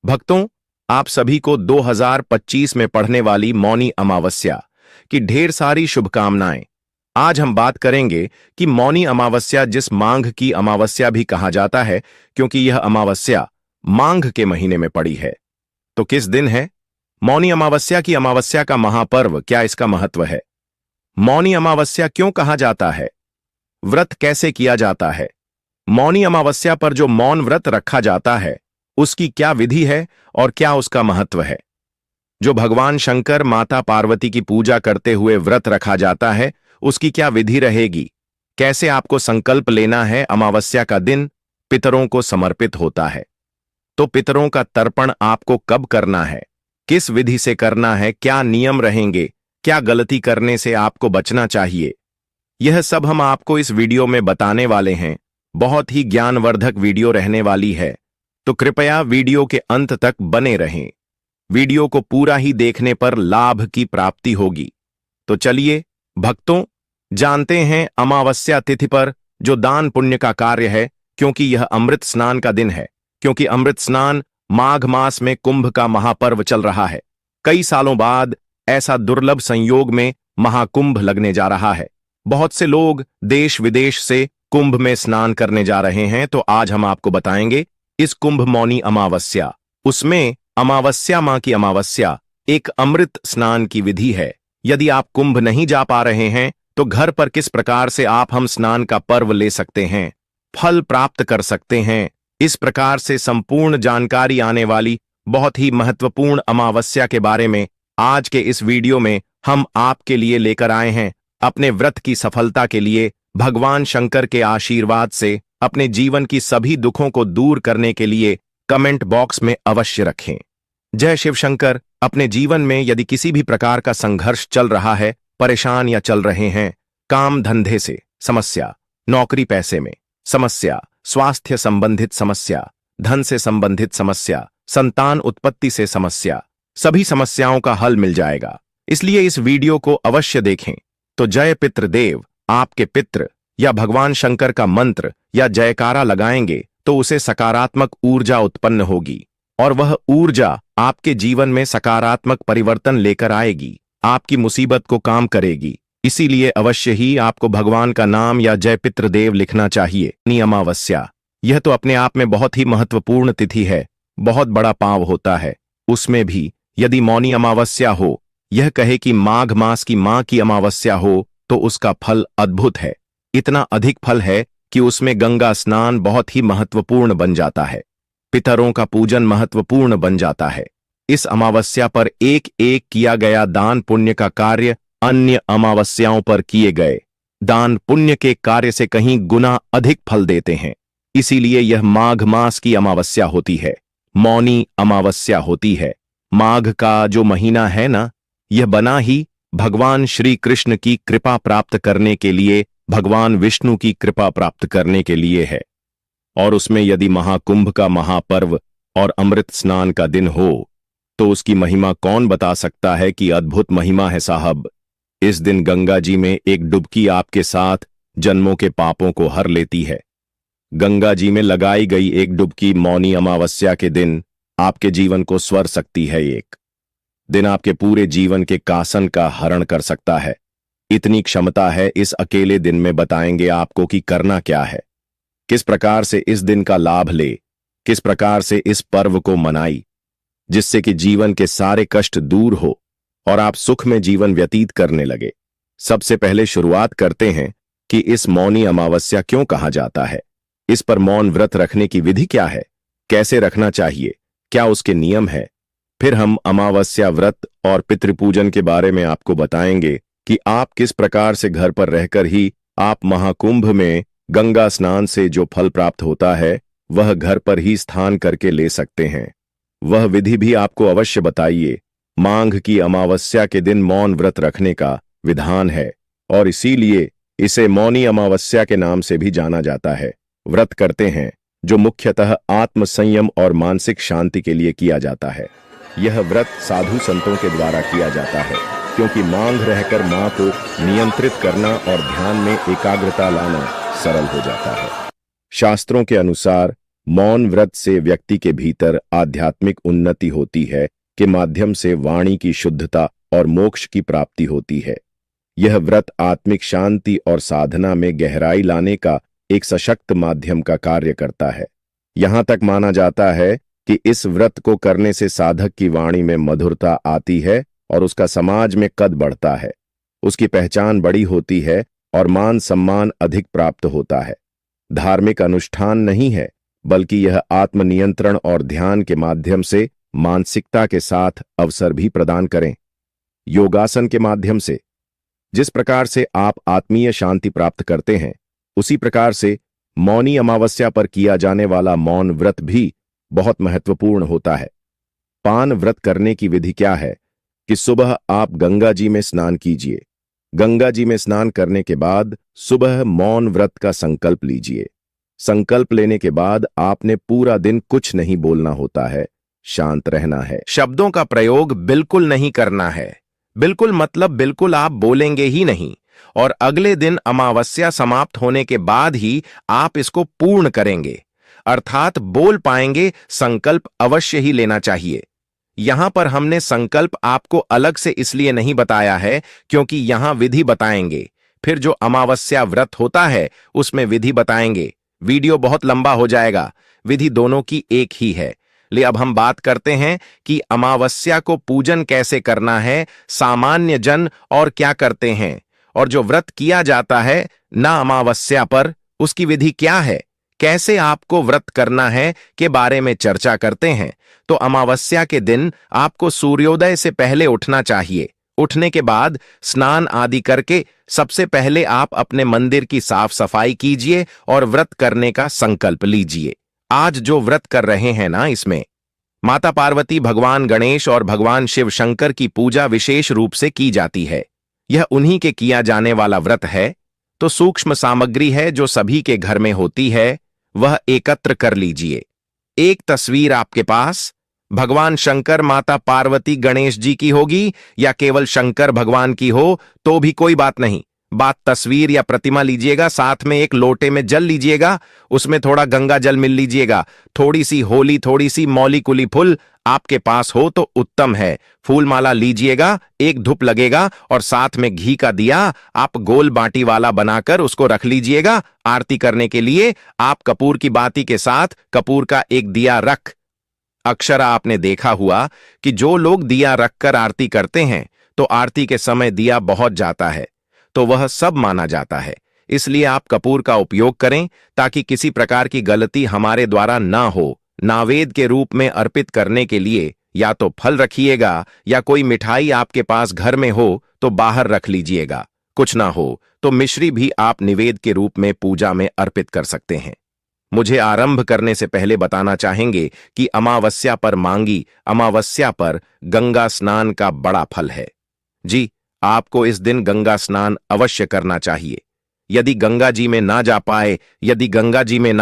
भक्तों, आप सभी को 2025 में पढ़ने वाली मौनी अमावस्या की ढेर सारी शुभकामनाएं। आज हम बात करेंगे कि मौनी अमावस्या, जिस माघ की अमावस्या भी कहा जाता है क्योंकि यह अमावस्या माघ के महीने में पड़ी है, तो किस दिन है मौनी अमावस्या की अमावस्या का महापर्व, क्या इसका महत्व है, मौनी अमावस्या क्यों कहा जाता है, व्रत कैसे किया जाता है, मौनी अमावस्या पर जो मौन व्रत रखा जाता है उसकी क्या विधि है और क्या उसका महत्व है। जो भगवान शंकर माता पार्वती की पूजा करते हुए व्रत रखा जाता है उसकी क्या विधि रहेगी, कैसे आपको संकल्प लेना है। अमावस्या का दिन पितरों को समर्पित होता है, तो पितरों का तर्पण आपको कब करना है, किस विधि से करना है, क्या नियम रहेंगे, क्या गलती करने से आपको बचना चाहिए, यह सब हम आपको इस वीडियो में बताने वाले हैं। बहुत ही ज्ञानवर्धक वीडियो रहने वाली है, तो कृपया वीडियो के अंत तक बने रहें। वीडियो को पूरा ही देखने पर लाभ की प्राप्ति होगी। तो चलिए भक्तों, जानते हैं अमावस्या तिथि पर जो दान पुण्य का कार्य है, क्योंकि यह अमृत स्नान का दिन है, क्योंकि अमृत स्नान माघ मास में कुंभ का महापर्व चल रहा है। कई सालों बाद ऐसा दुर्लभ संयोग में महाकुंभ लगने जा रहा है। बहुत से लोग देश विदेश से कुंभ में स्नान करने जा रहे हैं, तो आज हम आपको बताएंगे इस कुंभ मौनी अमावस्या, उसमें अमावस्या मां की अमावस्या एक अमृत स्नान की विधि है। यदि आप कुंभ नहीं जा पा रहे हैं तो घर पर किस प्रकार से आप हम स्नान का पर्व ले सकते हैं, फल प्राप्त कर सकते हैं, इस प्रकार से संपूर्ण जानकारी आने वाली बहुत ही महत्वपूर्ण अमावस्या के बारे में आज के इस वीडियो में हम आपके लिए लेकर आए हैं। अपने व्रत की सफलता के लिए भगवान शंकर के आशीर्वाद से अपने जीवन की सभी दुखों को दूर करने के लिए कमेंट बॉक्स में अवश्य रखें जय शिव शंकर। अपने जीवन में यदि किसी भी प्रकार का संघर्ष चल रहा है, परेशान या चल रहे हैं, काम धंधे से समस्या, नौकरी पैसे में समस्या, स्वास्थ्य संबंधित समस्या, धन से संबंधित समस्या, संतान उत्पत्ति से समस्या, सभी समस्याओं का हल मिल जाएगा। इसलिए इस वीडियो को अवश्य देखें। तो जय पितृदेव, आपके पितृ या भगवान शंकर का मंत्र या जयकारा लगाएंगे तो उसे सकारात्मक ऊर्जा उत्पन्न होगी और वह ऊर्जा आपके जीवन में सकारात्मक परिवर्तन लेकर आएगी, आपकी मुसीबत को काम करेगी। इसीलिए अवश्य ही आपको भगवान का नाम या जय पितृदेव लिखना चाहिए। अमावस्या यह तो अपने आप में बहुत ही महत्वपूर्ण तिथि है, बहुत बड़ा पांव होता है। उसमें भी यदि मौनी अमावस्या हो, यह कहे कि माघ मास की मां की अमावस्या हो, तो उसका फल अद्भुत है। इतना अधिक फल है कि उसमें गंगा स्नान बहुत ही महत्वपूर्ण बन जाता है, पितरों का पूजन महत्वपूर्ण बन जाता है। इस अमावस्या पर एक एक किया गया दान पुण्य का कार्य अन्य अमावस्याओं पर किए गए दान पुण्य के कार्य से कहीं गुना अधिक फल देते हैं। इसीलिए यह माघ मास की अमावस्या होती है, मौनी अमावस्या होती है। माघ का जो महीना है ना, यह बना ही भगवान श्री कृष्ण की कृपा प्राप्त करने के लिए, भगवान विष्णु की कृपा प्राप्त करने के लिए है। और उसमें यदि महाकुंभ का महापर्व और अमृत स्नान का दिन हो तो उसकी महिमा कौन बता सकता है कि अद्भुत महिमा है साहब। इस दिन गंगा जी में एक डुबकी आपके साथ जन्मों के पापों को हर लेती है। गंगा जी में लगाई गई एक डुबकी मौनी अमावस्या के दिन आपके जीवन को स्वर सकती है। एक दिन आपके पूरे जीवन के कासन का हरण कर सकता है। इतनी क्षमता है। इस अकेले दिन में बताएंगे आपको कि करना क्या है, किस प्रकार से इस दिन का लाभ ले, किस प्रकार से इस पर्व को मनाई, जिससे कि जीवन के सारे कष्ट दूर हो और आप सुख में जीवन व्यतीत करने लगे। सबसे पहले शुरुआत करते हैं कि इस मौनी अमावस्या क्यों कहा जाता है, इस पर मौन व्रत रखने की विधि क्या है, कैसे रखना चाहिए, क्या उसके नियम है। फिर हम अमावस्या व्रत और पितृपूजन के बारे में आपको बताएंगे कि आप किस प्रकार से घर पर रहकर ही आप महाकुंभ में गंगा स्नान से जो फल प्राप्त होता है वह घर पर ही स्थान करके ले सकते हैं। वह विधि भी आपको अवश्य बताइए। माघ की अमावस्या के दिन मौन व्रत रखने का विधान है और इसीलिए इसे मौनी अमावस्या के नाम से भी जाना जाता है। व्रत करते हैं जो मुख्यतः आत्म संयम और मानसिक शांति के लिए किया जाता है। यह व्रत साधु संतों के द्वारा किया जाता है, क्योंकि मांग रहकर मां को नियंत्रित करना और ध्यान में एकाग्रता लाना सरल हो जाता है। शास्त्रों के अनुसार मौन व्रत से व्यक्ति के भीतर आध्यात्मिक उन्नति होती है के माध्यम से वाणी की शुद्धता और मोक्ष की प्राप्ति होती है। यह व्रत आत्मिक शांति और साधना में गहराई लाने का एक सशक्त माध्यम का कार्य करता है। यहां तक माना जाता है कि इस व्रत को करने से साधक की वाणी में मधुरता आती है और उसका समाज में कद बढ़ता है, उसकी पहचान बड़ी होती है और मान सम्मान अधिक प्राप्त होता है। धार्मिक अनुष्ठान नहीं है, बल्कि यह आत्मनियंत्रण और ध्यान के माध्यम से मानसिकता के साथ अवसर भी प्रदान करें। योगासन के माध्यम से जिस प्रकार से आप आत्मीय शांति प्राप्त करते हैं, उसी प्रकार से मौनी अमावस्या पर किया जाने वाला मौन व्रत भी बहुत महत्वपूर्ण होता है। पान व्रत करने की विधि क्या है कि सुबह आप गंगा जी में स्नान कीजिए। गंगा जी में स्नान करने के बाद सुबह मौन व्रत का संकल्प लीजिए। संकल्प लेने के बाद आपने पूरा दिन कुछ नहीं बोलना होता है, शांत रहना है। शब्दों का प्रयोग बिल्कुल नहीं करना है। बिल्कुल मतलब बिल्कुल आप बोलेंगे ही नहीं, और अगले दिन अमावस्या समाप्त होने के बाद ही आप इसको पूर्ण करेंगे, अर्थात बोल पाएंगे। संकल्प अवश्य ही लेना चाहिए। यहां पर हमने संकल्प आपको अलग से इसलिए नहीं बताया है क्योंकि यहां विधि बताएंगे, फिर जो अमावस्या व्रत होता है उसमें विधि बताएंगे। वीडियो बहुत लंबा हो जाएगा, विधि दोनों की एक ही है। ले अब हम बात करते हैं कि अमावस्या को पूजन कैसे करना है, सामान्य जन और क्या करते हैं, और जो व्रत किया जाता है ना अमावस्या पर, उसकी विधि क्या है, कैसे आपको व्रत करना है के बारे में चर्चा करते हैं। तो अमावस्या के दिन आपको सूर्योदय से पहले उठना चाहिए। उठने के बाद स्नान आदि करके सबसे पहले आप अपने मंदिर की साफ सफाई कीजिए और व्रत करने का संकल्प लीजिए। आज जो व्रत कर रहे हैं ना, इसमें माता पार्वती, भगवान गणेश और भगवान शिव शंकर की पूजा विशेष रूप से की जाती है। यह उन्हीं के किया जाने वाला व्रत है, तो सूक्ष्म सामग्री है जो सभी के घर में होती है, वह एकत्र कर लीजिए। एक तस्वीर आपके पास भगवान शंकर, माता पार्वती, गणेश जी की होगी, या केवल शंकर भगवान की हो तो भी कोई बात नहीं। बात तस्वीर या प्रतिमा लीजिएगा, साथ में एक लोटे में जल लीजिएगा, उसमें थोड़ा गंगा जल मिल लीजिएगा, थोड़ी सी होली, थोड़ी सी मौली कुली फूल आपके पास हो तो उत्तम है। फूल माला लीजिएगा, एक धूप लगेगा और साथ में घी का दिया आप गोल बाटी वाला बनाकर उसको रख लीजिएगा। आरती करने के लिए आप कपूर की बाती के साथ कपूर का एक दिया रख। अक्सर आपने देखा हुआ कि जो लोग दिया रखकर आरती करते हैं तो आरती के समय दिया बहुत जाता है, तो वह सब माना जाता है। इसलिए आप कपूर का उपयोग करें ताकि किसी प्रकार की गलती हमारे द्वारा ना हो। नावेद के रूप में अर्पित करने के लिए या तो फल रखिएगा, या कोई मिठाई आपके पास घर में हो तो बाहर रख लीजिएगा। कुछ ना हो तो मिश्री भी आप निवेद के रूप में पूजा में अर्पित कर सकते हैं। मुझे आरंभ करने से पहले बताना चाहेंगे कि अमावस्या पर मांगी अमावस्या पर गंगा स्नान का बड़ा फल है। जी, आपको इस दिन गंगा स्नान अवश्य करना चाहिए। यदि गंगा जी में ना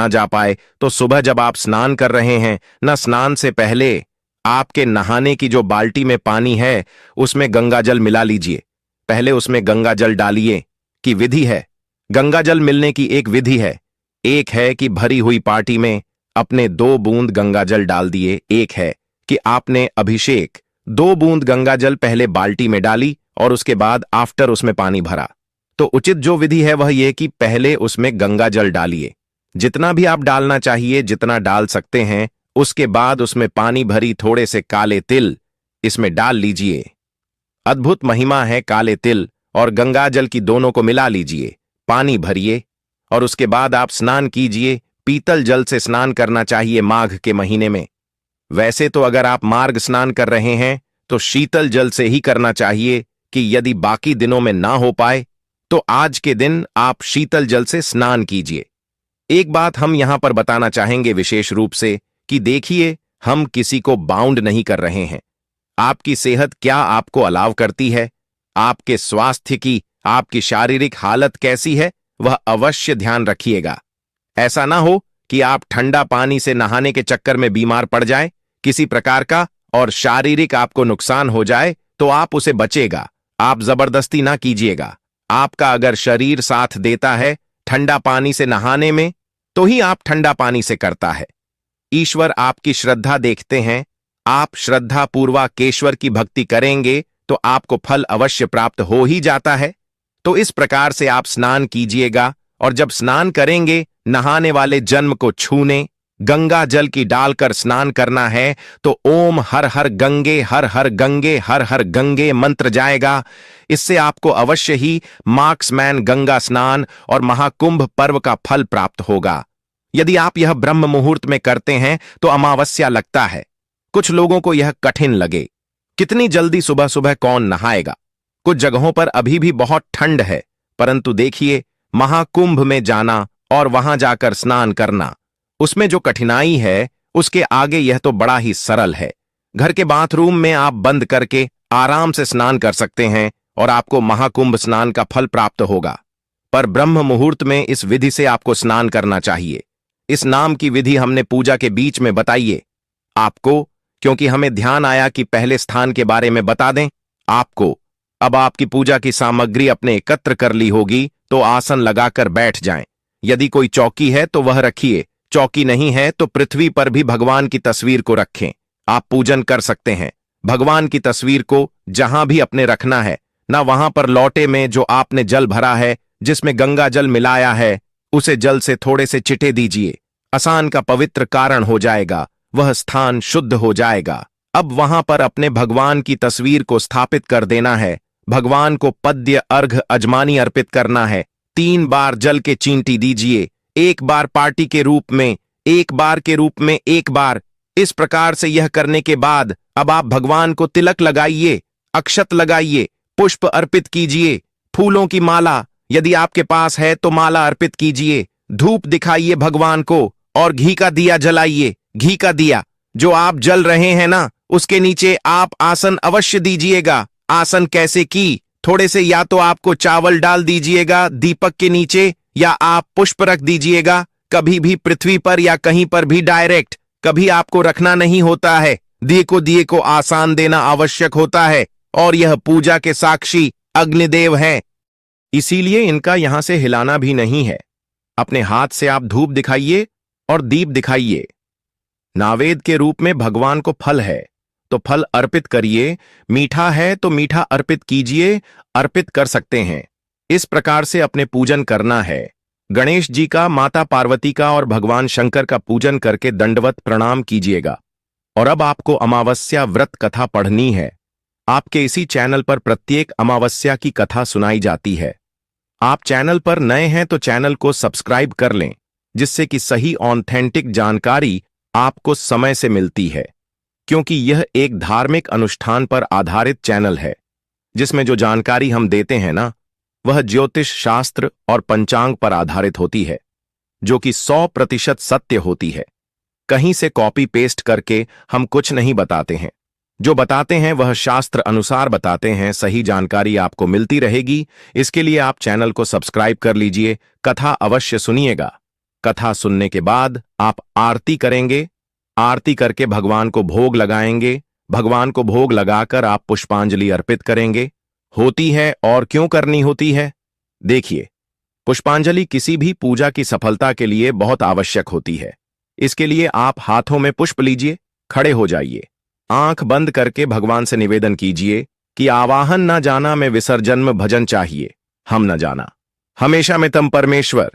जा पाए तो सुबह जब आप स्नान कर रहे हैं ना, स्नान से पहले आपके नहाने की जो बाल्टी में पानी है उसमें गंगा जल मिला लीजिए। पहले उसमें गंगा जल डालिए। कि विधि है, गंगा जल मिलने की एक विधि है। एक है कि भरी हुई पार्टी में अपने 2 बूंद गंगा जल डाल दिए। एक है कि आपने अभिषेक 2 बूंद गंगा जल पहले बाल्टी में डाली और उसके बाद आफ्टर उसमें पानी भरा। तो उचित जो विधि है वह यह कि पहले उसमें गंगा जल डालिए, जितना भी आप डालना चाहिए, जितना डाल सकते हैं। उसके बाद उसमें पानी भरी थोड़े से काले तिल इसमें डाल लीजिए। अद्भुत महिमा है काले तिल और गंगा जल की, दोनों को मिला लीजिए, पानी भरिए और उसके बाद आप स्नान कीजिए। पीतल जल से स्नान करना चाहिए माघ के महीने में। वैसे तो अगर आप मार्ग स्नान कर रहे हैं तो शीतल जल से ही करना चाहिए, कि यदि बाकी दिनों में ना हो पाए तो आज के दिन आप शीतल जल से स्नान कीजिए। एक बात हम यहां पर बताना चाहेंगे विशेष रूप से कि देखिए, हम किसी को बाउंड नहीं कर रहे हैं। आपकी सेहत क्या आपको अलाव करती है, आपके स्वास्थ्य की, आपकी शारीरिक हालत कैसी है, वह अवश्य ध्यान रखिएगा। ऐसा ना हो कि आप ठंडा पानी से नहाने के चक्कर में बीमार पड़ जाए किसी प्रकार का और शारीरिक आपको नुकसान हो जाए तो आप उसे बचेगा। आप जबरदस्ती ना कीजिएगा। आपका अगर शरीर साथ देता है ठंडा पानी से नहाने में तो ही आप ठंडा पानी से करता है। ईश्वर आपकी श्रद्धा देखते हैं। आप श्रद्धा पूर्वक ईश्वर की भक्ति करेंगे तो आपको फल अवश्य प्राप्त हो ही जाता है। तो इस प्रकार से आप स्नान कीजिएगा, और जब स्नान करेंगे नहाने वाले जन्म को छूने, गंगा जल की डालकर स्नान करना है तो ओम हर हर गंगे हर हर गंगे हर हर गंगे मंत्र जाएगा। इससे आपको अवश्य ही मार्क्समैन गंगा स्नान और महाकुंभ पर्व का फल प्राप्त होगा। यदि आप यह ब्रह्म मुहूर्त में करते हैं तो अमावस्या लगता है। कुछ लोगों को यह कठिन लगे, कितनी जल्दी सुबह सुबह कौन नहाएगा। कुछ जगहों पर अभी भी बहुत ठंड है, परंतु देखिए, महाकुंभ में जाना और वहां जाकर स्नान करना, उसमें जो कठिनाई है उसके आगे यह तो बड़ा ही सरल है। घर के बाथरूम में आप बंद करके आराम से स्नान कर सकते हैं और आपको महाकुंभ स्नान का फल प्राप्त होगा। पर ब्रह्म मुहूर्त में इस विधि से आपको स्नान करना चाहिए। इस नाम की विधि हमने पूजा के बीच में बताइए आपको, क्योंकि हमें ध्यान आया कि पहले स्थान के बारे में बता दें आपको। अब आपकी पूजा की सामग्री अपने एकत्र कर ली होगी तो आसन लगाकर बैठ जाएं। यदि कोई चौकी है तो वह रखिए, चौकी नहीं है तो पृथ्वी पर भी भगवान की तस्वीर को रखें। आप पूजन कर सकते हैं। भगवान की तस्वीर को जहां भी अपने रखना है ना, वहां पर लौटे में जो आपने जल भरा है, जिसमें गंगा जल मिलाया है, उसे जल से थोड़े से चिटे दीजिए। आसान का पवित्र कारण हो जाएगा, वह स्थान शुद्ध हो जाएगा। अब वहां पर अपने भगवान की तस्वीर को स्थापित कर देना है। भगवान को पद्य अर्घ अजमानी अर्पित करना है। 3 बार जल के चींटी दीजिए, 1 बार पार्टी के रूप में, 1 बार के रूप में 1 बार। इस प्रकार से यह करने के बाद अब आप भगवान को तिलक लगाइए, अक्षत लगाइए, पुष्प अर्पित कीजिए, फूलों की माला यदि आपके पास है तो माला अर्पित कीजिए, धूप दिखाइए भगवान को और घी का दिया जलाइए। घी का दिया जो आप जल रहे हैं ना, उसके नीचे आप आसन अवश्य दीजिएगा। आसन कैसे की, थोड़े से या तो आपको चावल डाल दीजिएगा दीपक के नीचे, या आप पुष्प रख दीजिएगा। कभी भी पृथ्वी पर या कहीं पर भी डायरेक्ट कभी आपको रखना नहीं होता है। दिए को आसान देना आवश्यक होता है, और यह पूजा के साक्षी अग्निदेव हैं, इसीलिए इनका यहां से हिलाना भी नहीं है। अपने हाथ से आप धूप दिखाइए और दीप दिखाइए। नावेद के रूप में भगवान को फल है तो फल अर्पित करिए, मीठा है तो मीठा अर्पित कीजिए, अर्पित कर सकते हैं। इस प्रकार से अपने पूजन करना है। गणेश जी का, माता पार्वती का और भगवान शंकर का पूजन करके दंडवत प्रणाम कीजिएगा। और अब आपको अमावस्या व्रत कथा पढ़नी है। आपके इसी चैनल पर प्रत्येक अमावस्या की कथा सुनाई जाती है। आप चैनल पर नए हैं तो चैनल को सब्सक्राइब कर लें, जिससे कि सही ऑथेंटिक जानकारी आपको समय से मिलती है। क्योंकि यह एक धार्मिक अनुष्ठान पर आधारित चैनल है, जिसमें जो जानकारी हम देते हैं ना, वह ज्योतिष शास्त्र और पंचांग पर आधारित होती है, जो कि 100% सत्य होती है। कहीं से कॉपी पेस्ट करके हम कुछ नहीं बताते हैं। जो बताते हैं वह शास्त्र अनुसार बताते हैं। सही जानकारी आपको मिलती रहेगी। इसके लिए आप चैनल को सब्सक्राइब कर लीजिए। कथा अवश्य सुनिएगा। कथा सुनने के बाद आप आरती करेंगे। आरती करके भगवान को भोग लगाएंगे। भगवान को भोग लगाकर आप पुष्पांजलि अर्पित करेंगे। होती है और क्यों करनी होती है, देखिए। पुष्पांजलि किसी भी पूजा की सफलता के लिए बहुत आवश्यक होती है। इसके लिए आप हाथों में पुष्प लीजिए, खड़े हो जाइए, आंख बंद करके भगवान से निवेदन कीजिए कि आवाहन न जाना में विसर्जन में भजन चाहिए, हम न जाना हमेशा में तम परमेश्वर।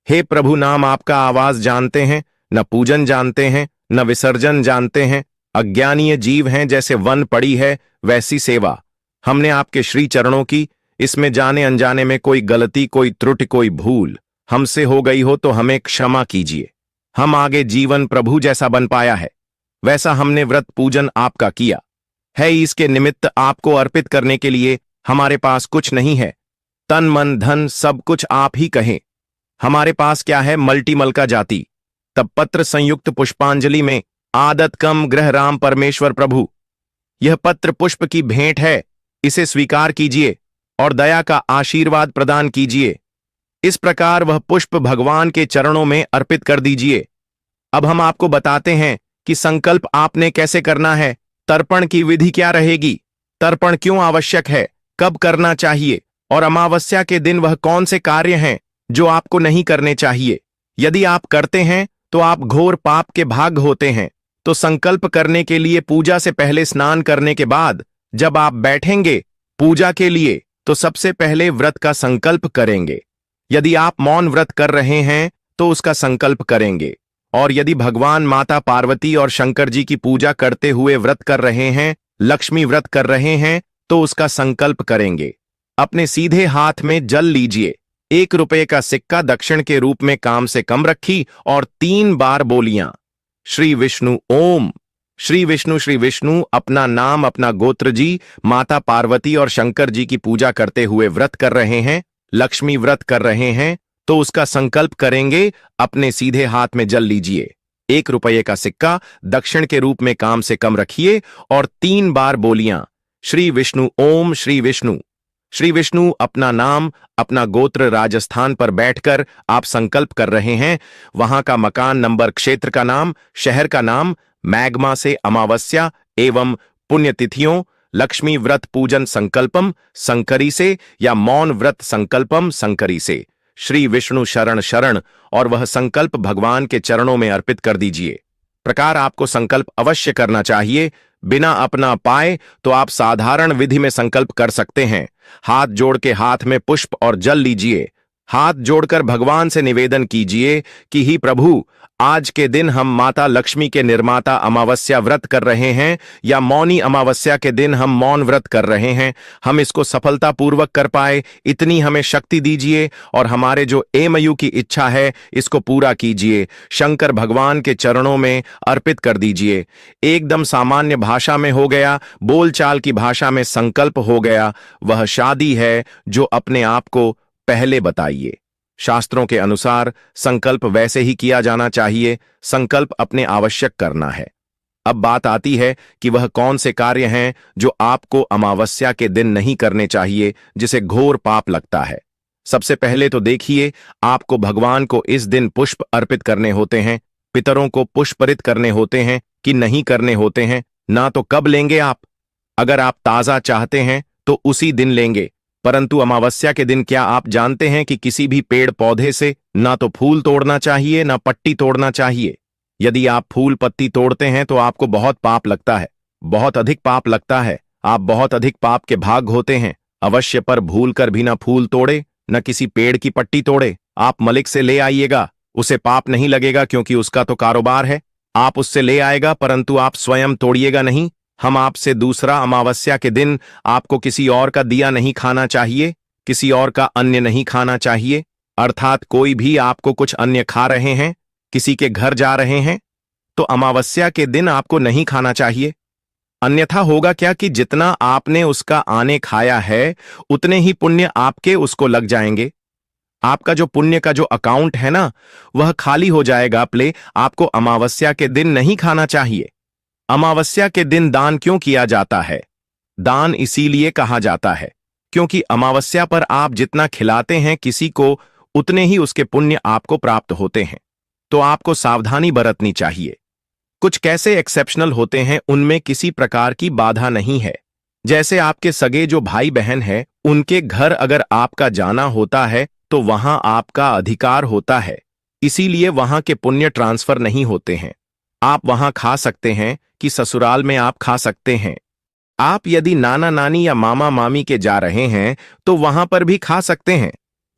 हे प्रभु, नाम आपका आवाज जानते हैं, न पूजन जानते हैं, न विसर्जन जानते हैं। अज्ञानीय जीव हैं, जैसे वन पड़ी है वैसी सेवा हमने आपके श्री चरणों की। इसमें जाने अनजाने में कोई गलती, कोई त्रुटि, कोई भूल हमसे हो गई हो तो हमें क्षमा कीजिए। हम आगे जीवन प्रभु जैसा बन पाया है, वैसा हमने व्रत पूजन आपका किया है। इसके निमित्त आपको अर्पित करने के लिए हमारे पास कुछ नहीं है। तन मन धन सब कुछ आप ही कहें। हमारे पास क्या है, मल्टीमल का जाति। तब पत्र संयुक्त पुष्पांजलि में आदत कम ग्रह राम परमेश्वर प्रभु। यह पत्र पुष्प की भेंट है, इसे स्वीकार कीजिए और दया का आशीर्वाद प्रदान कीजिए। इस प्रकार वह पुष्प भगवान के चरणों में अर्पित कर दीजिए। अब हम आपको बताते हैं कि संकल्प आपने कैसे करना है। तर्पण की विधि क्या रहेगी, तर्पण क्यों आवश्यक है, कब करना चाहिए, और अमावस्या के दिन वह कौन से कार्य हैं जो आपको नहीं करने चाहिए। यदि आप करते हैं तो आप घोर पाप के भाग होते हैं। तो संकल्प करने के लिए पूजा से पहले स्नान करने के बाद जब आप बैठेंगे पूजा के लिए तो सबसे पहले व्रत का संकल्प करेंगे। यदि आप मौन व्रत कर रहे हैं तो उसका संकल्प करेंगे, और यदि भगवान माता पार्वती और शंकर जी की पूजा करते हुए व्रत कर रहे हैं, लक्ष्मी व्रत कर रहे हैं, तो उसका संकल्प करेंगे। अपने सीधे हाथ में जल लीजिए, 1 रुपये का सिक्का दक्षिण के रूप में काम से कम रखी और 3 बार बोलियां श्री विष्णु ओम। श्री विष्णु अपना नाम, अपना गोत्र जी, माता पार्वती और शंकर जी की पूजा करते हुए व्रत कर रहे हैं, लक्ष्मी व्रत कर रहे हैं, तो उसका संकल्प करेंगे। अपने सीधे हाथ में जल लीजिए, 1 रुपये का सिक्का दक्षिण के रूप में काम से कम रखिए और 3 बार बोलियां श्री विष्णु ओम। श्री विष्णु अपना नाम, अपना गोत्र, राजस्थान पर बैठकर आप संकल्प कर रहे हैं। वहां का मकान नंबर, क्षेत्र का नाम, शहर का नाम, मैग्मा से अमावस्या एवं पुण्यतिथियों, लक्ष्मी व्रत पूजन संकल्पम संकरी से या मौन व्रत संकल्पम संकरी से श्री विष्णु शरण शरण, और वह संकल्प भगवान के चरणों में अर्पित कर दीजिए। प्रकार आपको संकल्प अवश्य करना चाहिए। बिना अपना पाए तो आप साधारण विधि में संकल्प कर सकते हैं। हाथ जोड़ के हाथ में पुष्प और जल लीजिए। हाथ जोड़कर भगवान से निवेदन कीजिए कि ही प्रभु, आज के दिन हम माता लक्ष्मी के निर्माता अमावस्या व्रत कर रहे हैं या मौनी अमावस्या के दिन हम मौन व्रत कर रहे हैं, हम इसको सफलतापूर्वक कर पाए, इतनी हमें शक्ति दीजिए और हमारे जो एमयू की इच्छा है इसको पूरा कीजिए। शंकर भगवान के चरणों में अर्पित कर दीजिए। एकदम सामान्य भाषा में हो गया, बोलचाल की भाषा में संकल्प हो गया। वह शादी है जो अपने आप को पहले बताइए। शास्त्रों के अनुसार संकल्प वैसे ही किया जाना चाहिए। संकल्प अपने आवश्यक करना है। अब बात आती है कि वह कौन से कार्य हैं जो आपको अमावस्या के दिन नहीं करने चाहिए, जिसे घोर पाप लगता है। सबसे पहले तो देखिए, आपको भगवान को इस दिन पुष्प अर्पित करने होते हैं, पितरों को पुष्परित करने होते हैं कि नहीं करने होते हैं। ना तो कब लेंगे आप, अगर आप ताजा चाहते हैं तो उसी दिन लेंगे, परंतु अमावस्या के दिन क्या आप जानते हैं कि किसी भी पेड़ पौधे से ना तो फूल तोड़ना चाहिए ना पत्ती तोड़ना चाहिए। यदि आप फूल पत्ती तोड़ते हैं तो आपको बहुत पाप लगता है, बहुत अधिक पाप लगता है। आप बहुत अधिक पाप के भाग होते हैं। अवश्य पर भूल कर भी ना फूल तोड़े न किसी पेड़ की पट्टी तोड़े। आप मलिक से ले आइएगा, उसे पाप नहीं लगेगा क्योंकि उसका तो कारोबार है। आप उससे ले आएगा, परंतु आप स्वयं तोड़िएगा नहीं। हम आपसे दूसरा, अमावस्या के दिन आपको किसी और का दिया नहीं खाना चाहिए, किसी और का अन्य नहीं खाना चाहिए। अर्थात कोई भी आपको कुछ अन्य खा रहे हैं, किसी के घर जा रहे हैं, तो अमावस्या के दिन आपको नहीं खाना चाहिए। अन्यथा होगा क्या कि जितना आपने उसका आने खाया है उतने ही पुण्य आपके उसको लग जाएंगे। आपका जो पुण्य का जो अकाउंट है ना, वह खाली हो जाएगा। आपको अमावस्या के दिन नहीं खाना चाहिए। अमावस्या के दिन दान क्यों किया जाता है? दान इसीलिए कहा जाता है क्योंकि अमावस्या पर आप जितना खिलाते हैं किसी को, उतने ही उसके पुण्य आपको प्राप्त होते हैं। तो आपको सावधानी बरतनी चाहिए। कुछ कैसे एक्सेप्शनल होते हैं, उनमें किसी प्रकार की बाधा नहीं है। जैसे आपके सगे जो भाई बहन है, उनके घर अगर आपका जाना होता है तो वहां आपका अधिकार होता है, इसीलिए वहां के पुण्य ट्रांसफर नहीं होते हैं। आप वहां खा सकते हैं कि ससुराल में आप खा सकते हैं। आप यदि नाना नानी या मामा मामी के जा रहे हैं तो वहां पर भी खा सकते हैं।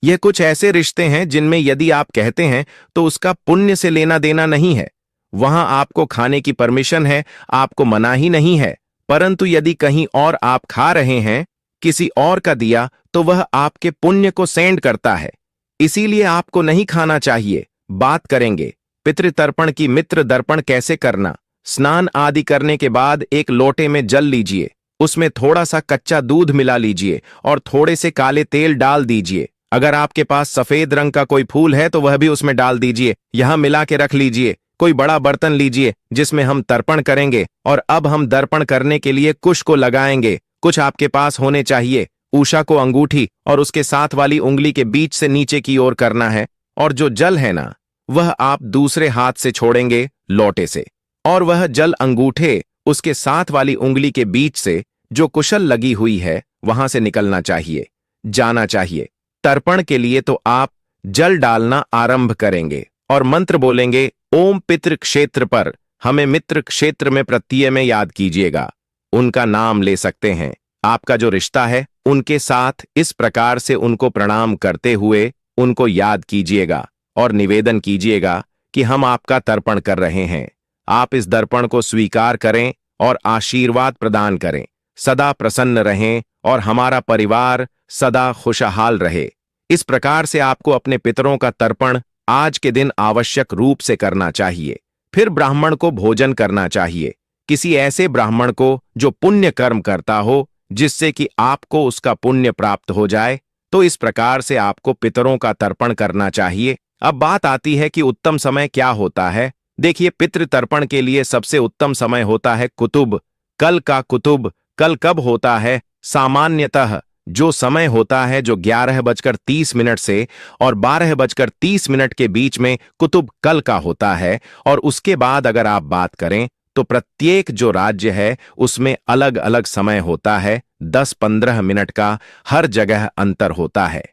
ये कुछ ऐसे रिश्ते हैं जिनमें यदि आप कहते हैं तो उसका पुण्य से लेना देना नहीं है। वहां आपको खाने की परमिशन है, आपको मना ही नहीं है। परंतु यदि कहीं और आप खा रहे हैं किसी और का दिया, तो वह आपके पुण्य को सेंड करता है, इसीलिए आपको नहीं खाना चाहिए। बात करेंगे पितृतर्पण की। मित्र दर्पण कैसे करना? स्नान आदि करने के बाद एक लोटे में जल लीजिए, उसमें थोड़ा सा कच्चा दूध मिला लीजिए और थोड़े से काले तेल डाल दीजिए। अगर आपके पास सफेद रंग का कोई फूल है तो वह भी उसमें डाल दीजिए। यहां मिला के रख लीजिए। कोई बड़ा बर्तन लीजिए जिसमें हम तर्पण करेंगे, और अब हम दर्पण करने के लिए कुश को लगाएंगे। कुछ आपके पास होने चाहिए। उषा को अंगूठी और उसके साथ वाली उंगली के बीच से नीचे की ओर करना है, और जो जल है ना, वह आप दूसरे हाथ से छोड़ेंगे लोटे से, और वह जल अंगूठे उसके साथ वाली उंगली के बीच से जो कुशल लगी हुई है वहां से निकलना चाहिए, जाना चाहिए। तर्पण के लिए तो आप जल डालना आरंभ करेंगे। और मंत्र बोलेंगे, ओम पितृ क्षेत्र पर हमें मित्र क्षेत्र में प्रत्यय में याद कीजिएगा। उनका नाम ले सकते हैं, आपका जो रिश्ता है उनके साथ इस प्रकार से उनको प्रणाम करते हुए उनको याद कीजिएगा और निवेदन कीजिएगा कि हम आपका तर्पण कर रहे हैं। आप इस दर्पण को स्वीकार करें और आशीर्वाद प्रदान करें। सदा प्रसन्न रहें और हमारा परिवार सदा खुशहाल रहे। इस प्रकार से आपको अपने पितरों का तर्पण आज के दिन आवश्यक रूप से करना चाहिए। फिर ब्राह्मण को भोजन करना चाहिए, किसी ऐसे ब्राह्मण को जो पुण्य कर्म करता हो जिससे कि आपको उसका पुण्य प्राप्त हो जाए। तो इस प्रकार से आपको पितरों का तर्पण करना चाहिए। अब बात आती है कि उत्तम समय क्या होता है। देखिए, पितृ तर्पण के लिए सबसे उत्तम समय होता है कुतुब, कल का कुतुब। कल कब होता है? सामान्यतः जो समय होता है जो 11:30 से और 12:30 के बीच में कुतुब कल का होता है। और उसके बाद अगर आप बात करें तो प्रत्येक जो राज्य है उसमें अलग अलग समय होता है, 10-15 मिनट का हर जगह अंतर होता है।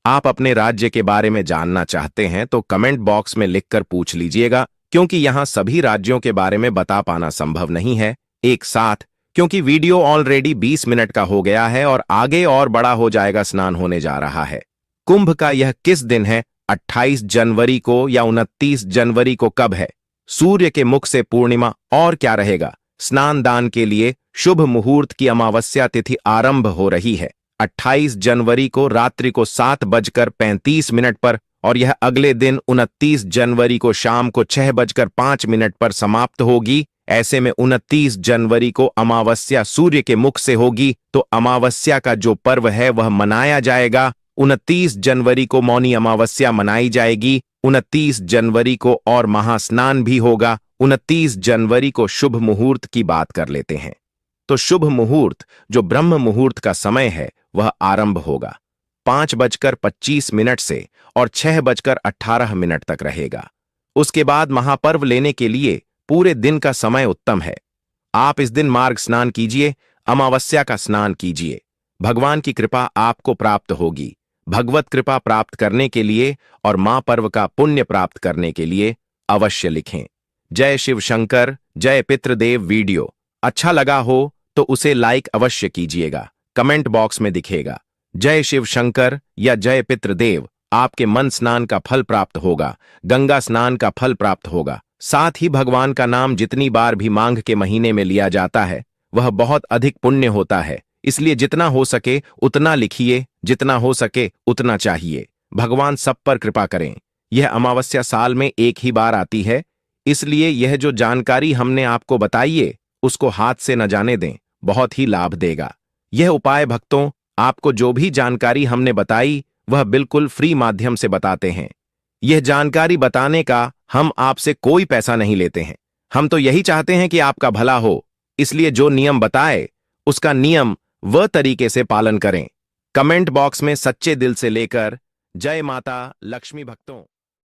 आप अपने राज्य के बारे में जानना चाहते हैं तो कमेंट बॉक्स में लिखकर पूछ लीजिएगा, क्योंकि यहां सभी राज्यों के बारे में बता पाना संभव नहीं है एक साथ, क्योंकि वीडियो ऑलरेडी 20 मिनट का हो गया है और आगे और बड़ा हो जाएगा। स्नान होने जा रहा है। कुंभ का यह किस दिन है? 28 जनवरी को या 29 जनवरी को कब है? सूर्य के मुख से पूर्णिमा और क्या रहेगा? स्नान दान के लिए शुभ मुहूर्त की अमावस्या तिथि आरंभ हो रही है 28 जनवरी को रात्रि को 7:35 पर और यह अगले दिन 29 जनवरी को शाम को 6:05 पर समाप्त होगी। ऐसे में 29 जनवरी को अमावस्या सूर्य के मुख से होगी, तो अमावस्या का जो पर्व है वह मनाया जाएगा। 29 जनवरी को मौनी अमावस्या मनाई जाएगी। 29 जनवरी को और महास्नान भी होगा। 29 जनवरी को शुभ मुहूर्त की बात कर लेते हैं। तो शुभ मुहूर्त जो ब्रह्म मुहूर्त का समय है वह आरंभ होगा 5:25 से और 6:18 तक रहेगा। उसके बाद महापर्व लेने के लिए पूरे दिन का समय उत्तम है। आप इस दिन मार्ग स्नान कीजिए, अमावस्या का स्नान कीजिए। भगवान की कृपा आपको प्राप्त होगी। भगवत कृपा प्राप्त करने के लिए और मां पर्व का पुण्य प्राप्त करने के लिए अवश्य लिखें। जय शिव शंकर, जय पितृदेव। वीडियो अच्छा लगा हो तो उसे लाइक अवश्य कीजिएगा, कमेंट बॉक्स में दिखेगा जय शिव शंकर या जय पितृदेव। आपके मन स्नान का फल प्राप्त होगा, गंगा स्नान का फल प्राप्त होगा। साथ ही भगवान का नाम जितनी बार भी माघ के महीने में लिया जाता है वह बहुत अधिक पुण्य होता है। इसलिए जितना हो सके उतना लिखिए, जितना हो सके उतना चाहिए। भगवान सब पर कृपा करें। यह अमावस्या साल में एक ही बार आती है, इसलिए यह जो जानकारी हमने आपको बताई है उसको हाथ से न जाने दें, बहुत ही लाभ देगा। यह उपाय भक्तों, आपको जो भी जानकारी हमने बताई वह बिल्कुल फ्री माध्यम से बताते हैं। यह जानकारी बताने का हम आपसे कोई पैसा नहीं लेते हैं। हम तो यही चाहते हैं कि आपका भला हो, इसलिए जो नियम बताए उसका नियम व तरीके से पालन करें। कमेंट बॉक्स में सच्चे दिल से लेकर जय माता लक्ष्मी भक्तों।